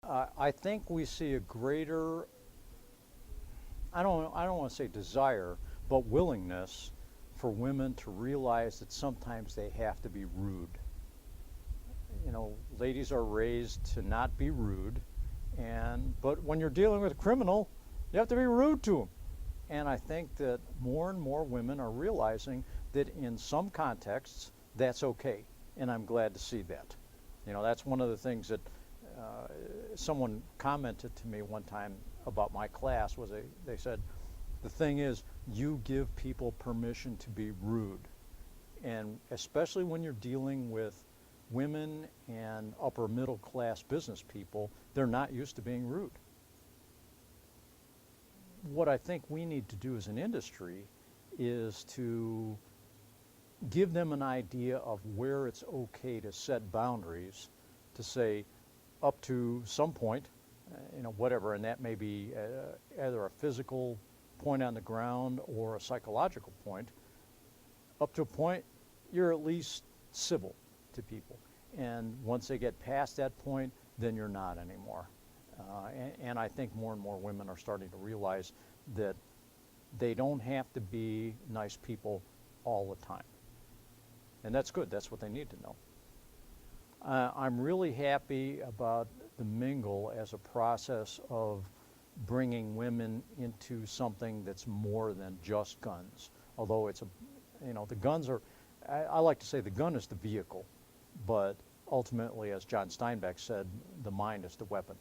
I think we see a greater, I don't want to say desire, but willingness for women to realize that sometimes they have to be rude. You know, ladies are raised to not be rude, but when you're dealing with a criminal, you have to be rude to them. And I think that more and more women are realizing that in some contexts that's okay, and I'm glad to see that. You know, that's one of the things that someone commented to me one time about my class was they said, the thing is, you give people permission to be rude. And especially when you're dealing with women and upper middle class business people, they're not used to being rude. What I think we need to do as an industry is to give them an idea of where it's okay to set boundaries, to say up to some point, you know, whatever, and that may be either a physical point on the ground or a psychological point. Up to a point, you're at least civil to people. And once they get past that point, then you're not anymore. And I think more and more women are starting to realize that they don't have to be nice people all the time. And that's good. That's what they need to know. I'm really happy about the Mingle as a process of bringing women into something that's more than just guns. Although it's you know, the guns are, I like to say the gun is the vehicle, but ultimately, as John Steinbeck said, the mind is the weapon.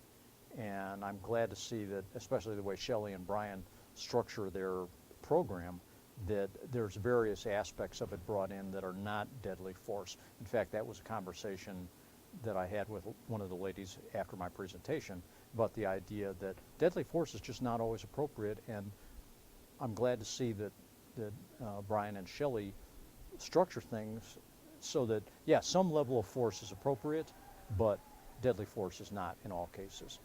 And I'm glad to see that, especially the way Shelley and Brian structure their program, that there's various aspects of it brought in that are not deadly force. In fact, that was a conversation that I had with one of the ladies after my presentation about the idea that deadly force is just not always appropriate, and I'm glad to see that Brian and Shelley structure things so that, yeah, some level of force is appropriate, but deadly force is not in all cases.